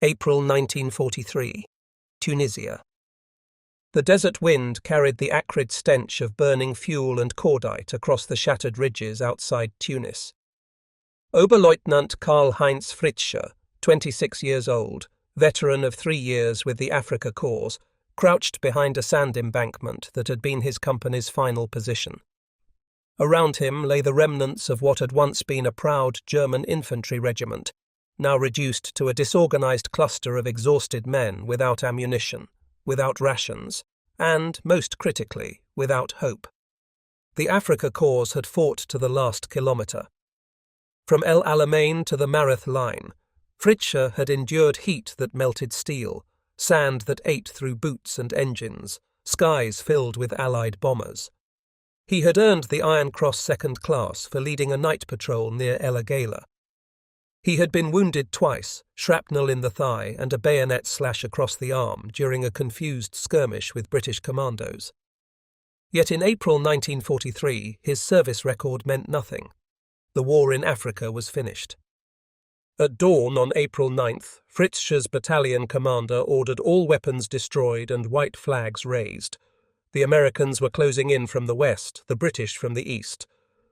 April 1943, Tunisia. The desert wind carried the acrid stench of burning fuel and cordite across the shattered ridges outside Tunis. Oberleutnant Karl-Heinz Fritzsche, 26 years old, veteran of 3 years with the Afrika Korps, crouched behind a sand embankment that had been his company's final position. Around him lay the remnants of what had once been a proud German infantry regiment, now reduced to a disorganized cluster of exhausted men without ammunition, without rations, and, most critically, without hope. The Afrika Korps had fought to the last kilometre. From El Alamein to the Mareth line, Fritzsche had endured heat that melted steel, sand that ate through boots and engines, skies filled with Allied bombers. He had earned the Iron Cross Second Class for leading a night patrol near El Agheila. He had been wounded twice, shrapnel in the thigh and a bayonet slash across the arm during a confused skirmish with British commandos. Yet in April 1943, his service record meant nothing. The war in Africa was finished. At dawn on April 9th, Fritzsche's battalion commander ordered all weapons destroyed and white flags raised. The Americans were closing in from the west, the British from the east.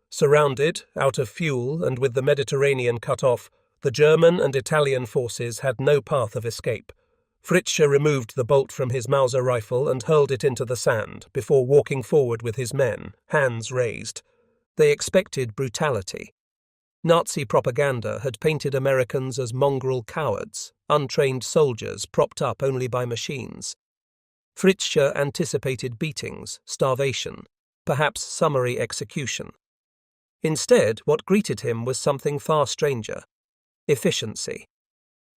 Surrounded, out of fuel, and with the Mediterranean cut off, the German and Italian forces had no path of escape. Fritzsche removed the bolt from his Mauser rifle and hurled it into the sand before walking forward with his men, hands raised. They expected brutality. Nazi propaganda had painted Americans as mongrel cowards, untrained soldiers propped up only by machines. Fritzsche anticipated beatings, starvation, perhaps summary execution. Instead, what greeted him was something far stranger: efficiency.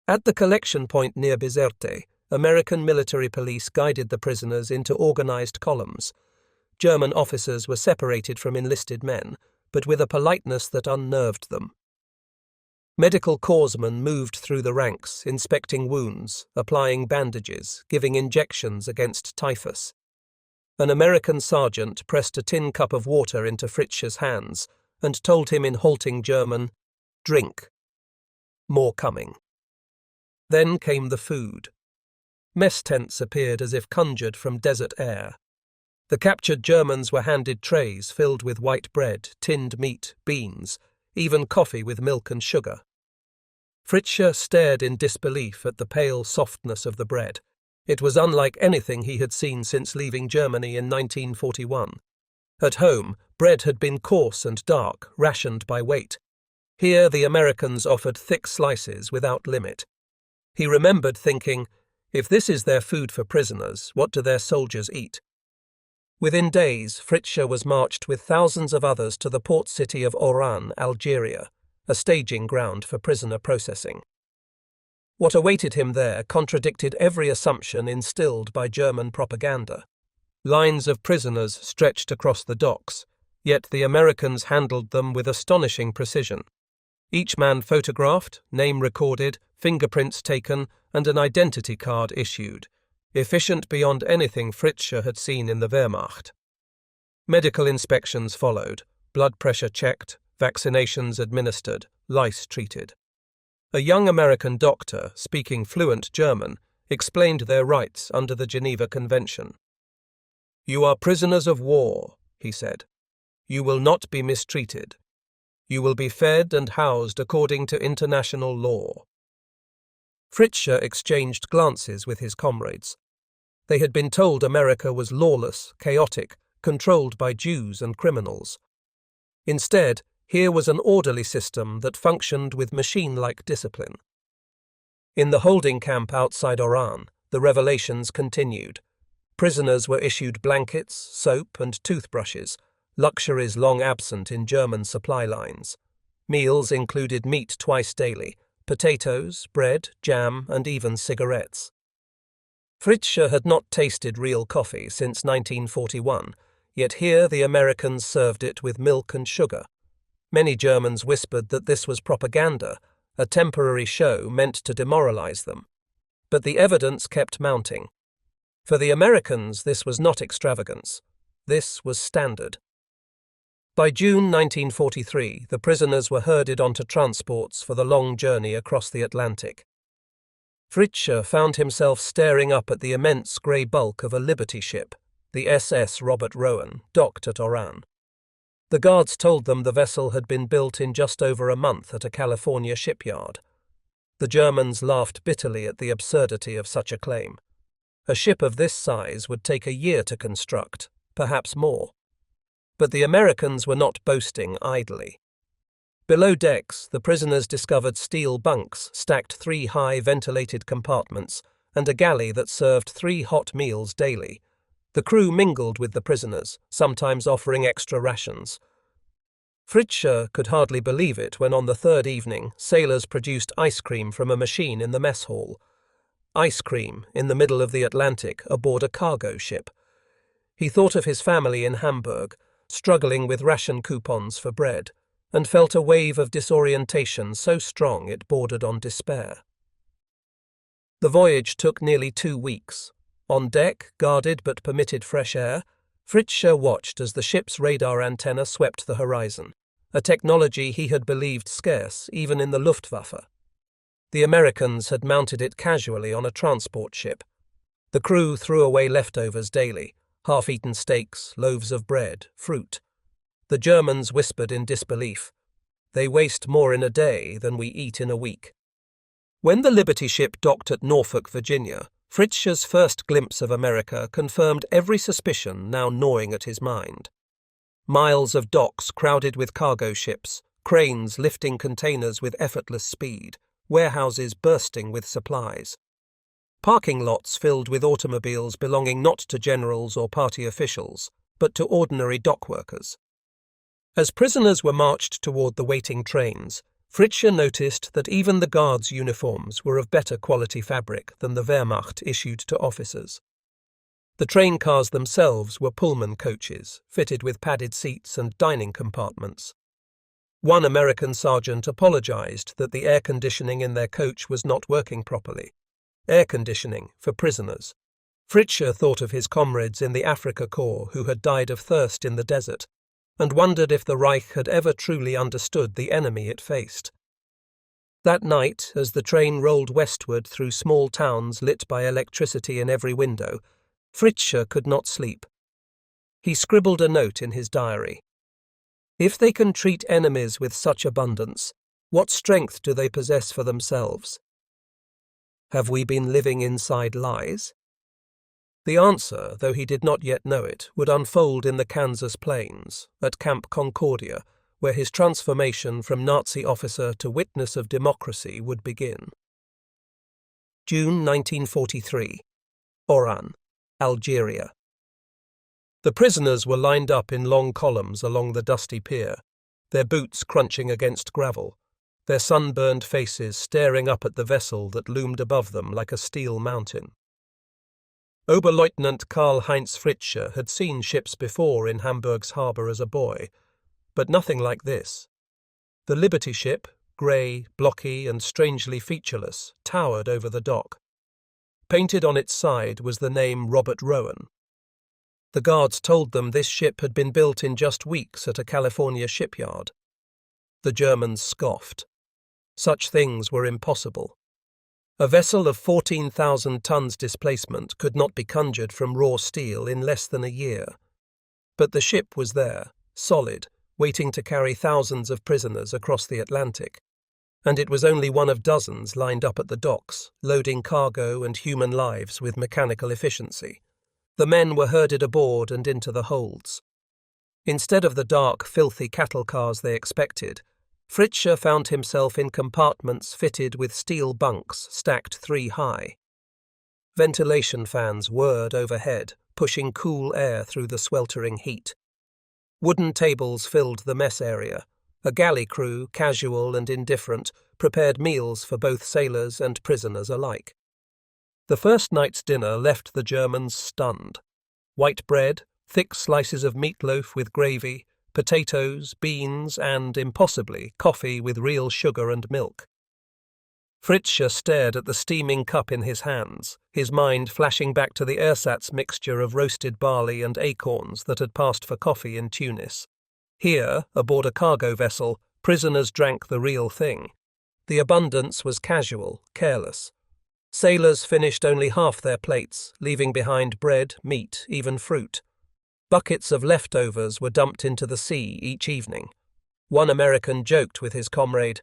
At the collection point near Bizerte, American military police guided the prisoners into organized columns. German officers were separated from enlisted men, but with a politeness that unnerved them. Medical corpsmen moved through the ranks, inspecting wounds, applying bandages, giving injections against typhus. An American sergeant pressed a tin cup of water into Fritzsche's hands and told him in halting German, "Drink. More coming." Then came the food. Mess tents appeared as if conjured from desert air. The captured Germans were handed trays filled with white bread, tinned meat, beans, even coffee with milk and sugar. Fritzsche stared in disbelief at the pale softness of the bread. It was unlike anything he had seen since leaving Germany in 1941. At home, bread had been coarse and dark, rationed by weight. Here the Americans offered thick slices without limit. He remembered thinking, if this is their food for prisoners, what do their soldiers eat? Within days, Fritzsche was marched with thousands of others to the port city of Oran, Algeria, a staging ground for prisoner processing. What awaited him there contradicted every assumption instilled by German propaganda. Lines of prisoners stretched across the docks, yet the Americans handled them with astonishing precision. Each man photographed, name recorded, fingerprints taken, and an identity card issued, efficient beyond anything Fritzsche had seen in the Wehrmacht. Medical inspections followed, blood pressure checked, vaccinations administered, lice treated. A young American doctor, speaking fluent German, explained their rights under the Geneva Convention. "You are prisoners of war," he said. "You will not be mistreated. You will be fed and housed according to international law." Fritzsche exchanged glances with his comrades. They had been told America was lawless, chaotic, controlled by Jews and criminals. Instead, here was an orderly system that functioned with machine-like discipline. In the holding camp outside Oran, the revelations continued. Prisoners were issued blankets, soap, and toothbrushes, luxuries long absent in German supply lines. Meals included meat twice daily, potatoes, bread, jam, and even cigarettes. Fritzsche had not tasted real coffee since 1941, yet here the Americans served it with milk and sugar. Many Germans whispered that this was propaganda, a temporary show meant to demoralize them. But the evidence kept mounting. For the Americans, this was not extravagance. This was standard. By June 1943, the prisoners were herded onto transports for the long journey across the Atlantic. Fritzsche found himself staring up at the immense grey bulk of a Liberty ship, the SS Robert Rowan, docked at Ardennes. The guards told them the vessel had been built in just over a month at a California shipyard. The Germans laughed bitterly at the absurdity of such a claim. A ship of this size would take a year to construct, perhaps more. But the Americans were not boasting idly. Below decks, the prisoners discovered steel bunks stacked 3 high ventilated compartments and a galley that served 3 hot meals daily. The crew mingled with the prisoners, sometimes offering extra rations. Fritzsche could hardly believe it when on the 3rd evening sailors produced ice cream from a machine in the mess hall. Ice cream in the middle of the Atlantic aboard a cargo ship. He thought of his family in Hamburg, struggling with ration coupons for bread, and felt a wave of disorientation so strong it bordered on despair. The voyage took nearly 2 weeks. On deck, guarded but permitted fresh air, Fritzsche watched as the ship's radar antenna swept the horizon, a technology he had believed scarce even in the Luftwaffe. The Americans had mounted it casually on a transport ship. The crew threw away leftovers daily, half-eaten steaks, loaves of bread, fruit. The Germans whispered in disbelief. They waste more in a day than we eat in a week. When the Liberty ship docked at Norfolk, Virginia, Fritzsche's first glimpse of America confirmed every suspicion now gnawing at his mind. Miles of docks crowded with cargo ships, cranes lifting containers with effortless speed, warehouses bursting with supplies. Parking lots filled with automobiles belonging not to generals or party officials, but to ordinary dock workers. As prisoners were marched toward the waiting trains, Fritzsche noticed that even the guards' uniforms were of better quality fabric than the Wehrmacht issued to officers. The train cars themselves were Pullman coaches, fitted with padded seats and dining compartments. One American sergeant apologized that the air conditioning in their coach was not working properly. Air conditioning for prisoners. Fritzsche thought of his comrades in the Afrika Korps who had died of thirst in the desert, and wondered if the Reich had ever truly understood the enemy it faced. That night, as the train rolled westward through small towns lit by electricity in every window, Fritzsche could not sleep. He scribbled a note in his diary. If they can treat enemies with such abundance, what strength do they possess for themselves? Have we been living inside lies? The answer, though he did not yet know it, would unfold in the Kansas plains, at Camp Concordia, where his transformation from Nazi officer to witness of democracy would begin. June 1943. Oran, Algeria. The prisoners were lined up in long columns along the dusty pier, their boots crunching against gravel, their sunburned faces staring up at the vessel that loomed above them like a steel mountain. Oberleutnant Karl-Heinz Fritzsche had seen ships before in Hamburg's harbour as a boy, but nothing like this. The Liberty ship, grey, blocky and strangely featureless, towered over the dock. Painted on its side was the name Robert Rowan. The guards told them this ship had been built in just weeks at a California shipyard. The Germans scoffed. Such things were impossible. A vessel of 14,000 tons displacement could not be conjured from raw steel in less than a year. But the ship was there, solid, waiting to carry thousands of prisoners across the Atlantic. And it was only one of dozens lined up at the docks, loading cargo and human lives with mechanical efficiency. The men were herded aboard and into the holds. Instead of the dark, filthy cattle cars they expected, Fritzsche found himself in compartments fitted with steel bunks stacked 3 high. Ventilation fans whirred overhead, pushing cool air through the sweltering heat. Wooden tables filled the mess area. A galley crew, casual and indifferent, prepared meals for both sailors and prisoners alike. The first night's dinner left the Germans stunned. White bread, thick slices of meatloaf with gravy, potatoes, beans, and, impossibly, coffee with real sugar and milk. Fritzsche stared at the steaming cup in his hands, his mind flashing back to the ersatz mixture of roasted barley and acorns that had passed for coffee in Tunis. Here, aboard a cargo vessel, prisoners drank the real thing. The abundance was casual, careless. Sailors finished only half their plates, leaving behind bread, meat, even fruit. Buckets of leftovers were dumped into the sea each evening. One American joked with his comrade,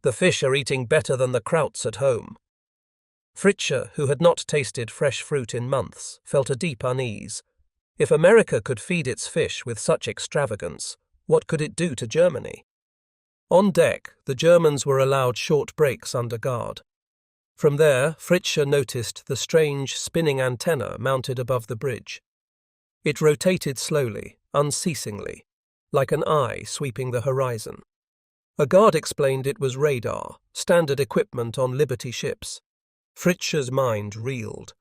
"The fish are eating better than the krauts at home." Fritzsche, who had not tasted fresh fruit in months, felt a deep unease. If America could feed its fish with such extravagance, what could it do to Germany? On deck, the Germans were allowed short breaks under guard. From there, Fritzsche noticed the strange spinning antenna mounted above the bridge. It rotated slowly, unceasingly, like an eye sweeping the horizon. A guard explained it was radar, standard equipment on Liberty ships. Fritzsche's mind reeled.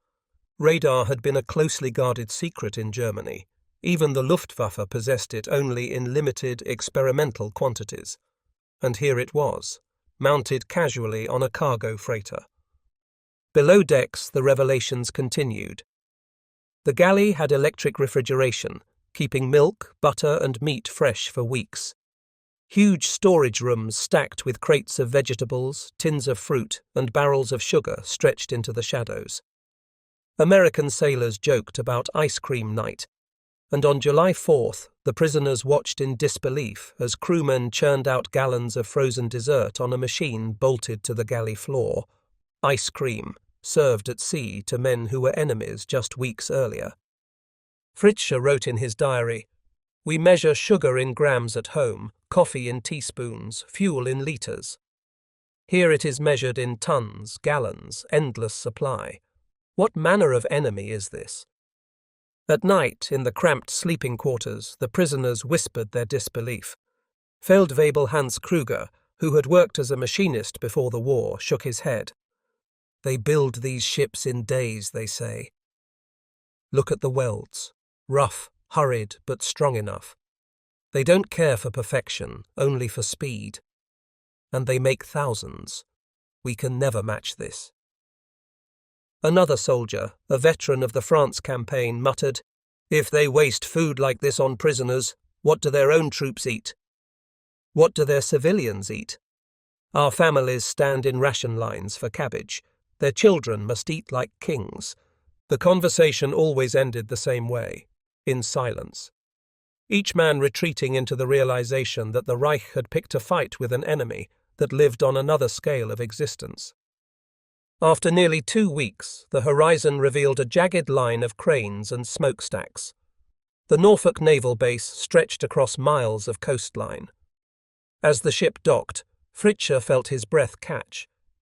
Radar had been a closely guarded secret in Germany. Even the Luftwaffe possessed it only in limited, experimental quantities. And here it was, mounted casually on a cargo freighter. Below decks, the revelations continued. The galley had electric refrigeration, keeping milk, butter, and meat fresh for weeks. Huge storage rooms stacked with crates of vegetables, tins of fruit, and barrels of sugar stretched into the shadows. American sailors joked about ice cream night, and on July 4th, the prisoners watched in disbelief as crewmen churned out gallons of frozen dessert on a machine bolted to the galley floor. Ice cream, served at sea to men who were enemies just weeks earlier. Fritzsche wrote in his diary, "We measure sugar in grams at home, coffee in teaspoons, fuel in litres. Here it is measured in tons, gallons, endless supply. What manner of enemy is this?" At night, in the cramped sleeping quarters, the prisoners whispered their disbelief. Feldwebel Hans Kruger, who had worked as a machinist before the war, shook his head. "They build these ships in days, they say. Look at the welds. Rough, hurried, but strong enough. They don't care for perfection, only for speed. And they make thousands. We can never match this." Another soldier, a veteran of the France campaign, muttered, "If they waste food like this on prisoners, what do their own troops eat? What do their civilians eat? Our families stand in ration lines for cabbage. Their children must eat like kings." The conversation always ended the same way, in silence. Each man retreating into the realization that the Reich had picked a fight with an enemy that lived on another scale of existence. After nearly 2 weeks, the horizon revealed a jagged line of cranes and smokestacks. The Norfolk naval base stretched across miles of coastline. As the ship docked, Fritzsche felt his breath catch.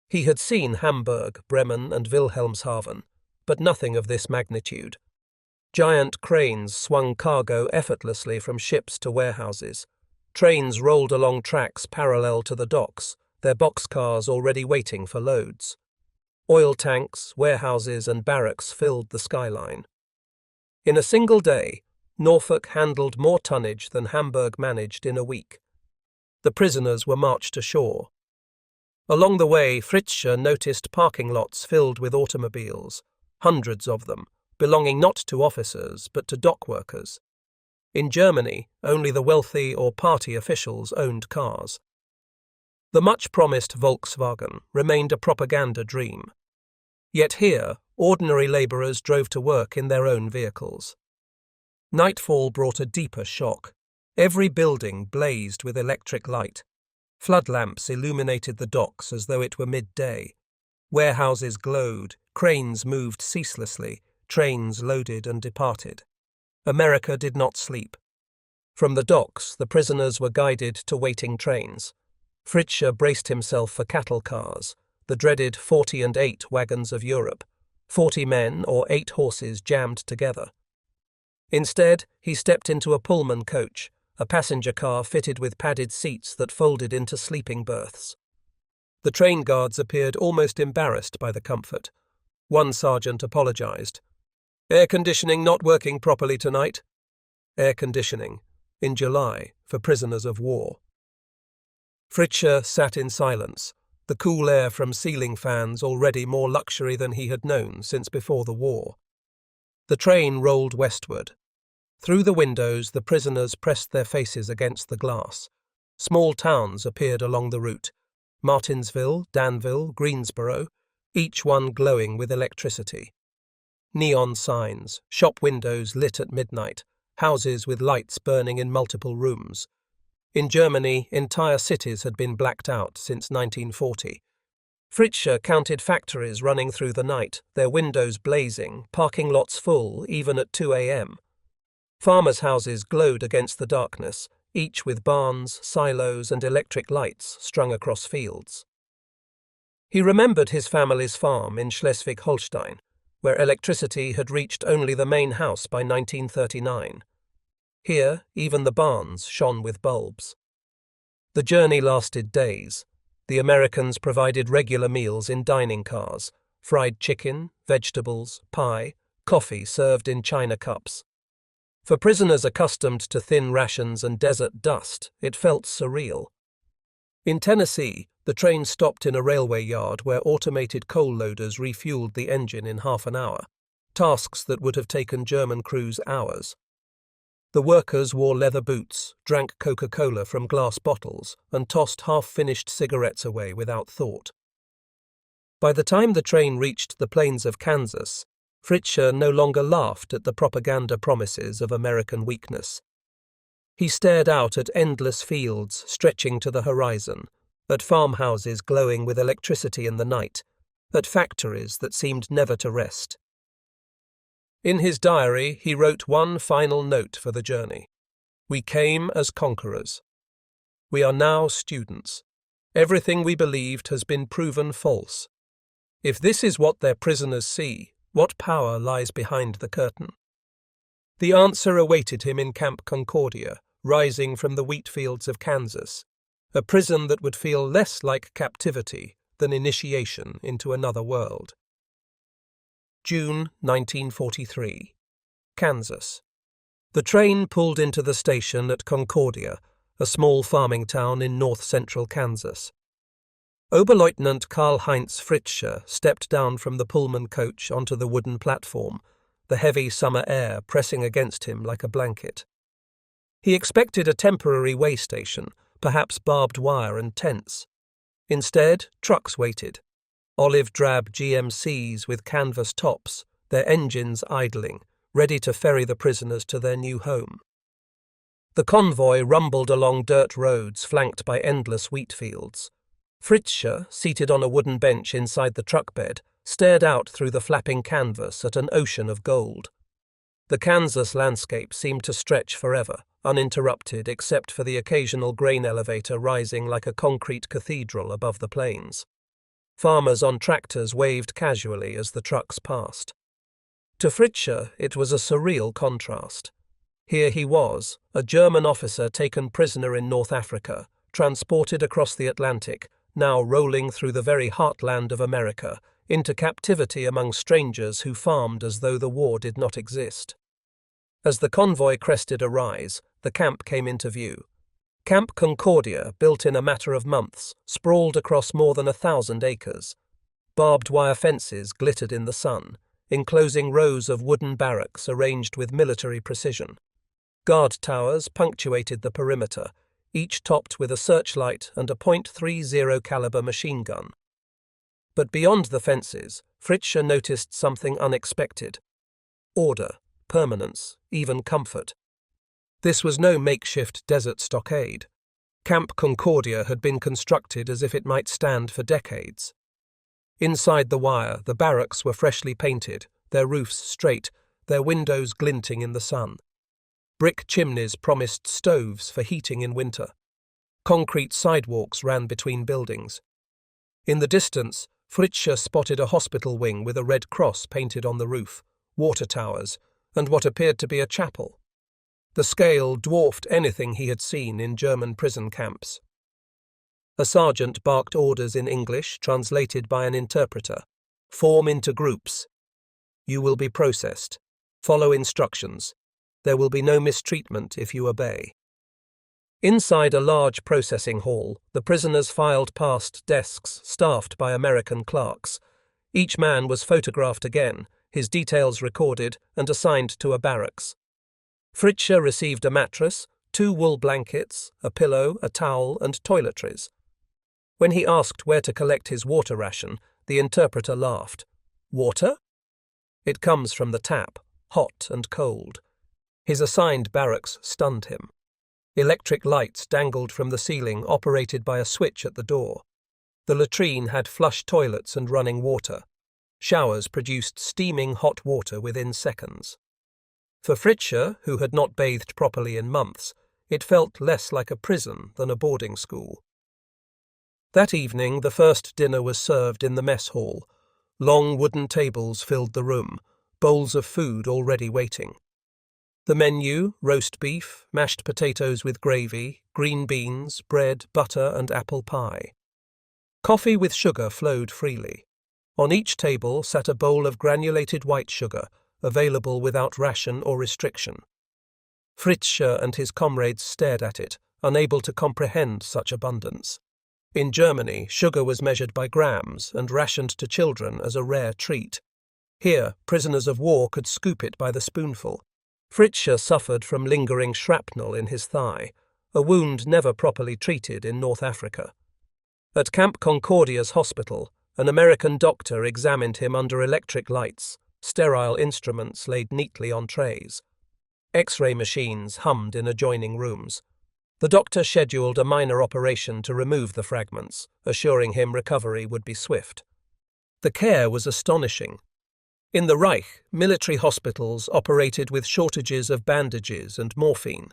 He had seen Hamburg, Bremen, and Wilhelmshaven, but nothing of this magnitude. Giant cranes swung cargo effortlessly from ships to warehouses. Trains rolled along tracks parallel to the docks, their boxcars already waiting for loads. Oil tanks, warehouses, and barracks filled the skyline. In a single day, Norfolk handled more tonnage than Hamburg managed in a week. The prisoners were marched ashore. Along the way, Fritzsche noticed parking lots filled with automobiles, hundreds of them, belonging not to officers but to dock workers. In Germany, only the wealthy or party officials owned cars. The much-promised Volkswagen remained a propaganda dream. Yet here, ordinary labourers drove to work in their own vehicles. Nightfall brought a deeper shock. Every building blazed with electric light. Flood lamps illuminated the docks as though it were midday. Warehouses glowed, cranes moved ceaselessly, trains loaded and departed. America did not sleep. From the docks, the prisoners were guided to waiting trains. Fritzsche braced himself for cattle cars, the dreaded 40 and 8 wagons of Europe, 40 men or 8 horses jammed together. Instead, he stepped into a Pullman coach, a passenger car fitted with padded seats that folded into sleeping berths. The train guards appeared almost embarrassed by the comfort. One sergeant apologized. "Air conditioning not working properly tonight." Air conditioning, in July, for prisoners of war. Fritzsche sat in silence, the cool air from ceiling fans already more luxury than he had known since before the war. The train rolled westward. Through the windows, the prisoners pressed their faces against the glass. Small towns appeared along the route. Martinsville, Danville, Greensboro. each one glowing with electricity. Neon signs, shop windows lit at midnight, houses with lights burning in multiple rooms. In Germany, entire cities had been blacked out since 1940. Fritzsche counted factories running through the night, their windows blazing, parking lots full, even at 2 a.m. Farmers' houses glowed against the darkness, each with barns, silos, and electric lights strung across fields. He remembered his family's farm in Schleswig-Holstein, where electricity had reached only the main house by 1939. Here, even the barns shone with bulbs. The journey lasted days. The Americans provided regular meals in dining cars, fried chicken, vegetables, pie, coffee served in china cups. For prisoners accustomed to thin rations and desert dust, it felt surreal. In Tennessee, the train stopped in a railway yard where automated coal loaders refueled the engine in half an hour, tasks that would have taken German crews hours. The workers wore leather boots, drank Coca-Cola from glass bottles, and tossed half-finished cigarettes away without thought. By the time the train reached the plains of Kansas, Fritzsche no longer laughed at the propaganda promises of American weakness. He stared out at endless fields stretching to the horizon, at farmhouses glowing with electricity in the night, at factories that seemed never to rest. In his diary, he wrote one final note for the journey. "We came as conquerors. We are now students. Everything we believed has been proven false. If this is what their prisoners see, what power lies behind the curtain?" The answer awaited him in Camp Concordia, rising from the wheat fields of Kansas, a prison that would feel less like captivity than initiation into another world. June 1943. Kansas. The train pulled into the station at Concordia, a small farming town in north-central Kansas. Oberleutnant Karl-Heinz Fritzsche stepped down from the Pullman coach onto the wooden platform, the heavy summer air pressing against him like a blanket. He expected a temporary way station, perhaps barbed wire and tents. Instead, trucks waited. Olive-drab GMCs with canvas tops, their engines idling, ready to ferry the prisoners to their new home. The convoy rumbled along dirt roads flanked by endless wheat fields. Fritzsche, seated on a wooden bench inside the truck bed, stared out through the flapping canvas at an ocean of gold. The Kansas landscape seemed to stretch forever, uninterrupted except for the occasional grain elevator rising like a concrete cathedral above the plains. Farmers on tractors waved casually as the trucks passed. To Fritzsche, it was a surreal contrast. Here he was, a German officer taken prisoner in North Africa, transported across the Atlantic, now rolling through the very heartland of America, into captivity among strangers who farmed as though the war did not exist. As the convoy crested a rise, the camp came into view. Camp Concordia, built in a matter of months, sprawled across more than 1,000 acres. Barbed wire fences glittered in the sun, enclosing rows of wooden barracks arranged with military precision. Guard towers punctuated the perimeter, each topped with a searchlight and a .30 caliber machine gun. But beyond the fences, Fritzsche noticed something unexpected. Order, permanence, even comfort. This was no makeshift desert stockade. Camp Concordia had been constructed as if it might stand for decades. Inside the wire, the barracks were freshly painted, their roofs straight, their windows glinting in the sun. Brick chimneys promised stoves for heating in winter. Concrete sidewalks ran between buildings. In the distance, Fritzsche spotted a hospital wing with a red cross painted on the roof, water towers, and what appeared to be a chapel. The scale dwarfed anything he had seen in German prison camps. A sergeant barked orders in English, translated by an interpreter. "Form into groups. You will be processed. Follow instructions. There will be no mistreatment if you obey." Inside a large processing hall, the prisoners filed past desks staffed by American clerks. Each man was photographed again, his details recorded, and assigned to a barracks. Fritzsche received a mattress, 2 wool blankets, a pillow, a towel, and toiletries. When he asked where to collect his water ration, The interpreter laughed. Water? It comes from the tap, hot and cold. His assigned barracks stunned him. Electric lights dangled from the ceiling, operated by a switch at the door. The latrine had flush toilets and running water. Showers produced steaming hot water within seconds. For Fritzsche, who had not bathed properly in months, it felt less like a prison than a boarding school. That evening, the first dinner was served in the mess hall. Long wooden tables filled the room, bowls of food already waiting. The menu: roast beef, mashed potatoes with gravy, green beans, bread, butter and apple pie. Coffee with sugar flowed freely. On each table sat a bowl of granulated white sugar, available without ration or restriction. Fritzsche and his comrades stared at it, unable to comprehend such abundance. In Germany, sugar was measured by grams and rationed to children as a rare treat. Here, prisoners of war could scoop it by the spoonful. Fritzsche suffered from lingering shrapnel in his thigh, a wound never properly treated in North Africa. At Camp Concordia's hospital, an American doctor examined him under electric lights, sterile instruments laid neatly on trays. X-ray machines hummed in adjoining rooms. The doctor scheduled a minor operation to remove the fragments, assuring him recovery would be swift. The care was astonishing. In the Reich, military hospitals operated with shortages of bandages and morphine.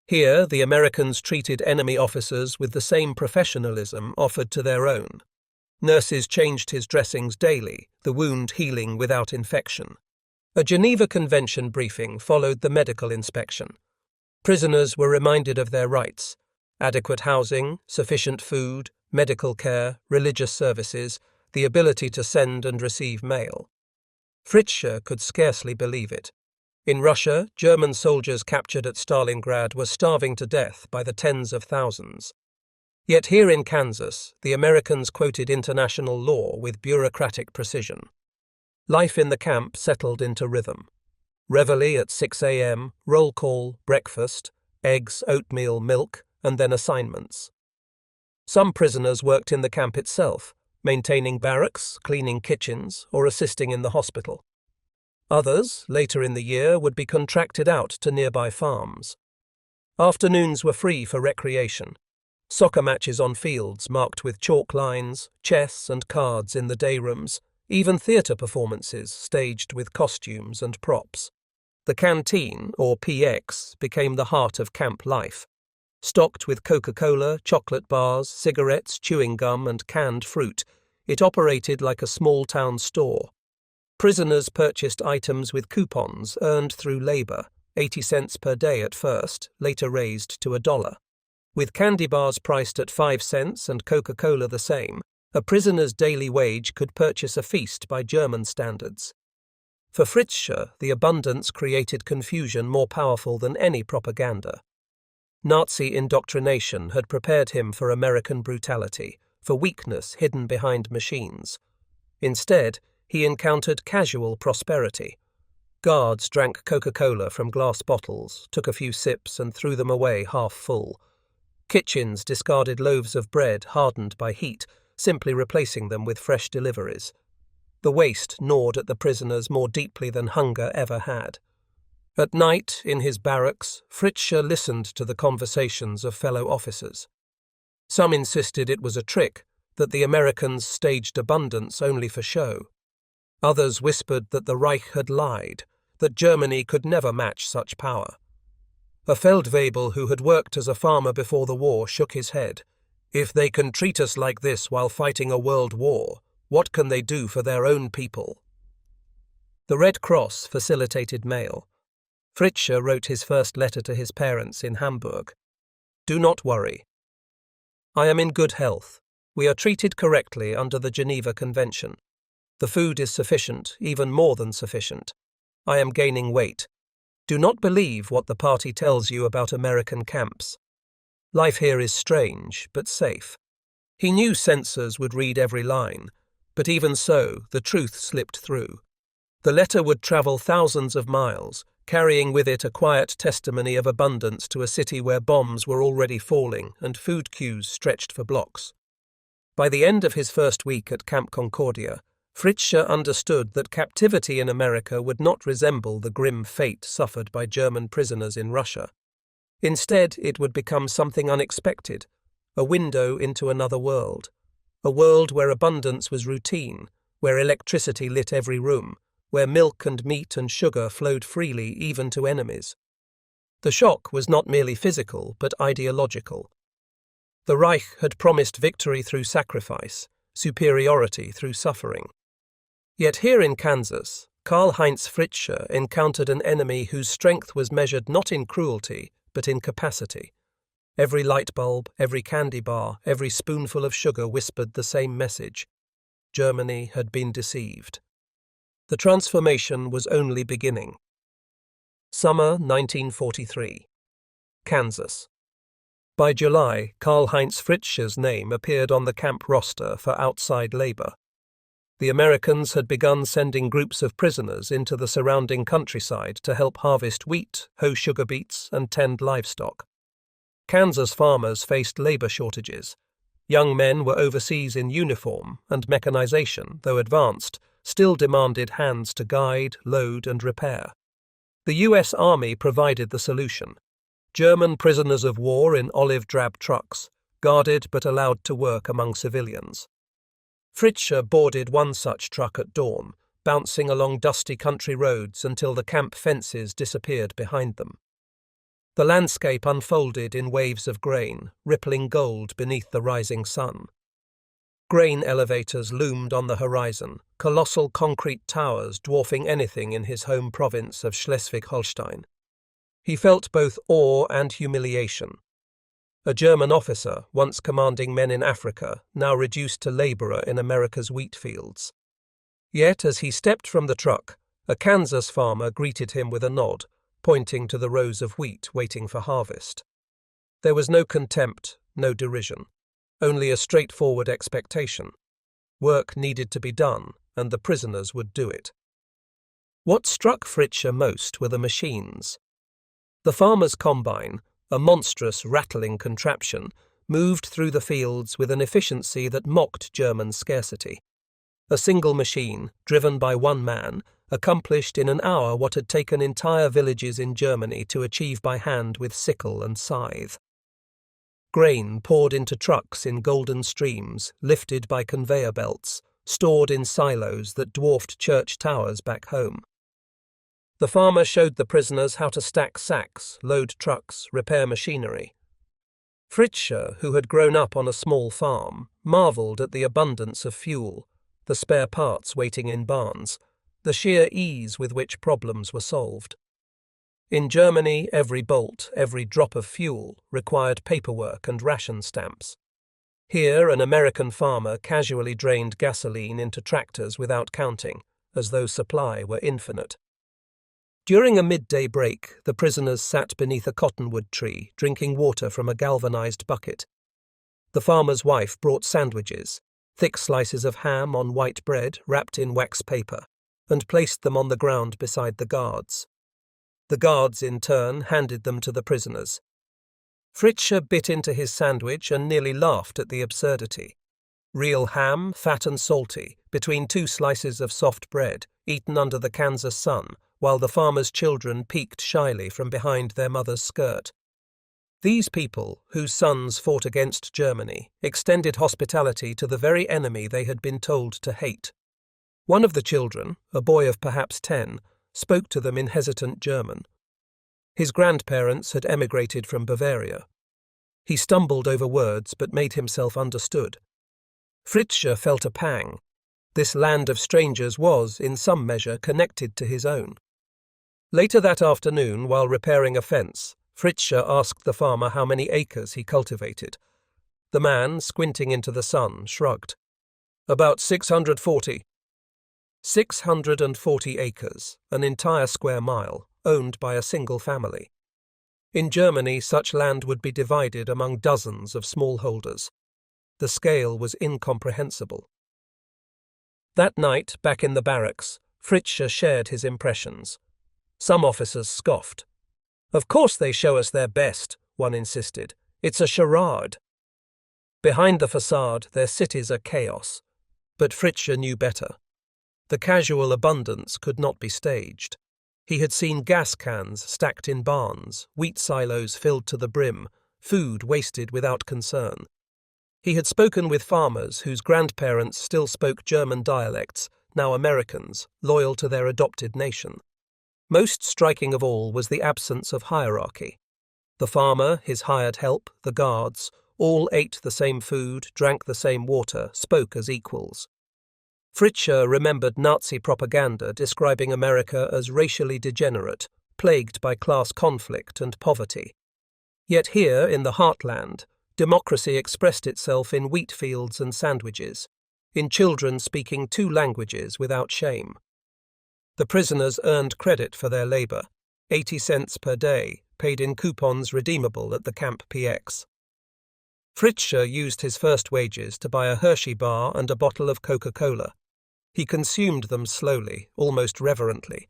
Here, the Americans treated enemy officers with the same professionalism offered to their own. Nurses changed his dressings daily, the wound healing without infection. A Geneva Convention briefing followed the medical inspection. Prisoners were reminded of their rights: adequate housing, sufficient food, medical care, religious services, the ability to send and receive mail. Fritzsche could scarcely believe it. In Russia, German soldiers captured at Stalingrad were starving to death by the tens of thousands. Yet here in Kansas, the Americans quoted international law with bureaucratic precision. Life in the camp settled into rhythm. Reveille at 6 a.m., roll call, breakfast, eggs, oatmeal, milk, and then assignments. Some prisoners worked in the camp itself, maintaining barracks, cleaning kitchens, or assisting in the hospital. Others, later in the year, would be contracted out to nearby farms. Afternoons were free for recreation. Soccer matches on fields marked with chalk lines, chess and cards in the day rooms, even theatre performances staged with costumes and props. The canteen, or PX, became the heart of camp life. Stocked with Coca-Cola, chocolate bars, cigarettes, chewing gum and canned fruit, it operated like a small-town store. Prisoners purchased items with coupons earned through labor, 80 cents per day at first, later raised to $1. With candy bars priced at 5 cents and Coca-Cola the same, a prisoner's daily wage could purchase a feast by German standards. For Fritzsche, the abundance created confusion more powerful than any propaganda. Nazi indoctrination had prepared him for American brutality, for weakness hidden behind machines. Instead, he encountered casual prosperity. Guards drank Coca-Cola from glass bottles, took a few sips and threw them away half full. Kitchens discarded loaves of bread hardened by heat, simply replacing them with fresh deliveries. The waste gnawed at the prisoners more deeply than hunger ever had. At night, in his barracks, Fritzsche listened to the conversations of fellow officers. Some insisted it was a trick, that the Americans staged abundance only for show. Others whispered that the Reich had lied, that Germany could never match such power. A Feldwebel who had worked as a farmer before the war shook his head. If they can treat us like this while fighting a world war, what can they do for their own people? The Red Cross facilitated mail. Fritzsche wrote his first letter to his parents in Hamburg. Do not worry. I am in good health. We are treated correctly under the Geneva Convention. The food is sufficient, even more than sufficient. I am gaining weight. Do not believe what the party tells you about American camps. Life here is strange, but safe. He knew censors would read every line, but even so, the truth slipped through. The letter would travel thousands of miles, carrying with it a quiet testimony of abundance to a city where bombs were already falling and food queues stretched for blocks. By the end of his first week at Camp Concordia, Fritzsche understood that captivity in America would not resemble the grim fate suffered by German prisoners in Russia. Instead, it would become something unexpected, a window into another world, a world where abundance was routine, where electricity lit every room, where milk and meat and sugar flowed freely even to enemies. The shock was not merely physical, but ideological. The Reich had promised victory through sacrifice, superiority through suffering. Yet here in Kansas, Karl-Heinz Fritzsche encountered an enemy whose strength was measured not in cruelty, but in capacity. Every light bulb, every candy bar, every spoonful of sugar whispered the same message. Germany had been deceived. The transformation was only beginning. Summer 1943. Kansas. By July, Karl-Heinz Fritzsche's name appeared on the camp roster for outside labor. The Americans had begun sending groups of prisoners into the surrounding countryside to help harvest wheat, hoe sugar beets, and tend livestock. Kansas farmers faced labor shortages. Young men were overseas in uniform, and mechanization, though advanced, still demanded hands to guide, load, and repair. The U.S. Army provided the solution. German prisoners of war in olive-drab trucks, guarded but allowed to work among civilians. Fritzsche boarded one such truck at dawn, bouncing along dusty country roads until the camp fences disappeared behind them. The landscape unfolded in waves of grain, rippling gold beneath the rising sun. Grain elevators loomed on the horizon, colossal concrete towers dwarfing anything in his home province of Schleswig-Holstein. He felt both awe and humiliation. A German officer, once commanding men in Africa, now reduced to laborer in America's wheat fields. Yet, as he stepped from the truck, a Kansas farmer greeted him with a nod, pointing to the rows of wheat waiting for harvest. There was no contempt, no derision, only a straightforward expectation. Work needed to be done, and the prisoners would do it. What struck Fritzsche most were the machines. The farmer's combine, a monstrous rattling contraption, moved through the fields with an efficiency that mocked German scarcity. A single machine, driven by one man, accomplished in an hour what had taken entire villages in Germany to achieve by hand with sickle and scythe. Grain poured into trucks in golden streams, lifted by conveyor belts, stored in silos that dwarfed church towers back home. The farmer showed the prisoners how to stack sacks, load trucks, repair machinery. Fritzsche, who had grown up on a small farm, marveled at the abundance of fuel, the spare parts waiting in barns, the sheer ease with which problems were solved. In Germany, every bolt, every drop of fuel required paperwork and ration stamps. Here, an American farmer casually drained gasoline into tractors without counting, as though supply were infinite. During a midday break, the prisoners sat beneath a cottonwood tree, drinking water from a galvanized bucket. The farmer's wife brought sandwiches, thick slices of ham on white bread wrapped in wax paper, and placed them on the ground beside the guards. The guards, in turn, handed them to the prisoners. Fritzsche bit into his sandwich and nearly laughed at the absurdity. Real ham, fat and salty, between two slices of soft bread, eaten under the Kansas sun, while the farmer's children peeked shyly from behind their mother's skirt. These people, whose sons fought against Germany, extended hospitality to the very enemy they had been told to hate. One of the children, a boy of perhaps 10, spoke to them in hesitant German. His grandparents had emigrated from Bavaria. He stumbled over words but made himself understood. Fritzsche felt a pang. This land of strangers was, in some measure, connected to his own. Later that afternoon, while repairing a fence, Fritzsche asked the farmer how many acres he cultivated. The man, squinting into the sun, shrugged. "About 640. 640 acres, an entire square mile, owned by a single family. In Germany, such land would be divided among dozens of smallholders. The scale was incomprehensible. That night, back in the barracks, Fritzsche shared his impressions. Some officers scoffed. "Of course they show us their best," one insisted. "It's a charade." Behind the facade, their cities are chaos. But Fritzsche knew better. The casual abundance could not be staged. He had seen gas cans stacked in barns, wheat silos filled to the brim, food wasted without concern. He had spoken with farmers whose grandparents still spoke German dialects, now Americans, loyal to their adopted nation. Most striking of all was the absence of hierarchy. The farmer, his hired help, the guards, all ate the same food, drank the same water, spoke as equals. Fritzsche remembered Nazi propaganda describing America as racially degenerate, plagued by class conflict and poverty. Yet here, in the heartland, democracy expressed itself in wheat fields and sandwiches, in children speaking 2 languages without shame. The prisoners earned credit for their labor, 80 cents per day, paid in coupons redeemable at the Camp PX. Fritzsche used his first wages to buy a Hershey bar and a bottle of Coca-Cola. He consumed them slowly, almost reverently.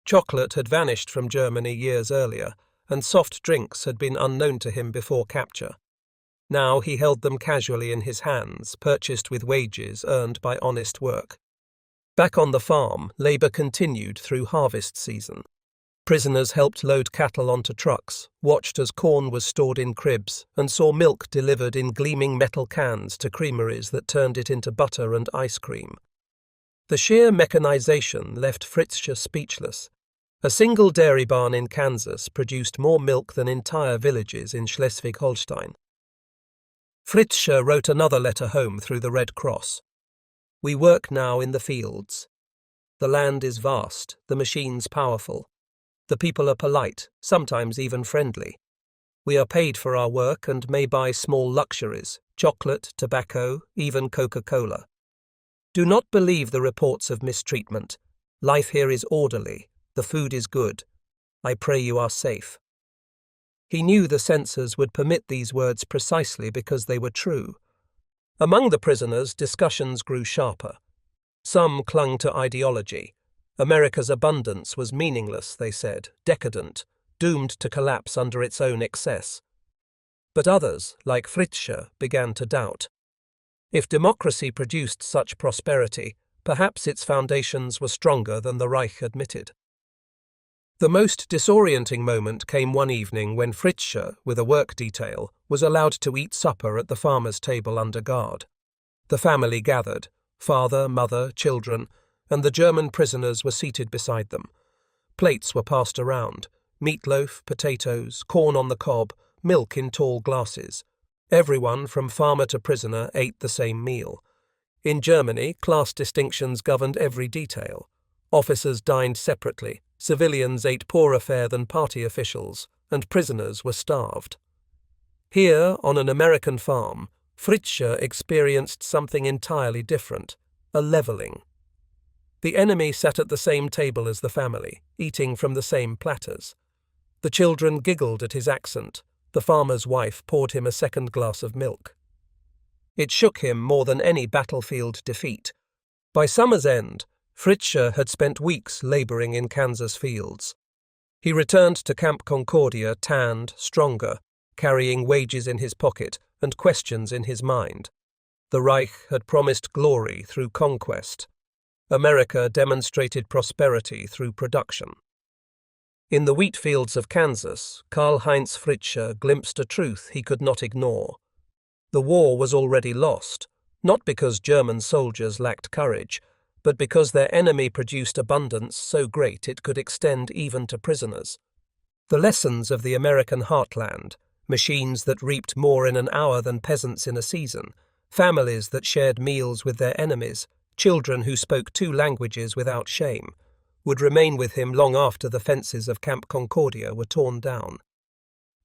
Chocolate had vanished from Germany years earlier, and soft drinks had been unknown to him before capture. Now he held them casually in his hands, purchased with wages earned by honest work. Back on the farm, labor continued through harvest season. Prisoners helped load cattle onto trucks, watched as corn was stored in cribs, and saw milk delivered in gleaming metal cans to creameries that turned it into butter and ice cream. The sheer mechanization left Fritzsche speechless. A single dairy barn in Kansas produced more milk than entire villages in Schleswig-Holstein. Fritzsche wrote another letter home through the Red Cross. We work now in the fields. The land is vast, the machines powerful. The people are polite, sometimes even friendly. We are paid for our work and may buy small luxuries, chocolate, tobacco, even Coca-Cola. Do not believe the reports of mistreatment. Life here is orderly. The food is good. I pray you are safe. He knew the censors would permit these words precisely because they were true. Among the prisoners, discussions grew sharper. Some clung to ideology. America's abundance was meaningless, they said, decadent, doomed to collapse under its own excess. But others, like Fritzsche, began to doubt. If democracy produced such prosperity, perhaps its foundations were stronger than the Reich admitted. The most disorienting moment came one evening when Fritzsche, with a work detail, was allowed to eat supper at the farmer's table under guard. The family gathered, father, mother, children, and the German prisoners were seated beside them. Plates were passed around, meatloaf, potatoes, corn on the cob, milk in tall glasses. Everyone, from farmer to prisoner, ate the same meal. In Germany, class distinctions governed every detail. Officers dined separately, civilians ate poorer fare than party officials, and prisoners were starved. Here, on an American farm, Fritzsche experienced something entirely different, a leveling. The enemy sat at the same table as the family, eating from the same platters. The children giggled at his accent. The farmer's wife poured him a second glass of milk. It shook him more than any battlefield defeat. By summer's end, Fritzsche had spent weeks laboring in Kansas fields. He returned to Camp Concordia tanned, stronger, carrying wages in his pocket and questions in his mind. The Reich had promised glory through conquest. America demonstrated prosperity through production. In the wheat fields of Kansas, Karl-Heinz Fritzsche glimpsed a truth he could not ignore. The war was already lost, not because German soldiers lacked courage, but because their enemy produced abundance so great it could extend even to prisoners. The lessons of the American heartland, machines that reaped more in an hour than peasants in a season, families that shared meals with their enemies, children who spoke 2 languages without shame, would remain with him long after the fences of Camp Concordia were torn down.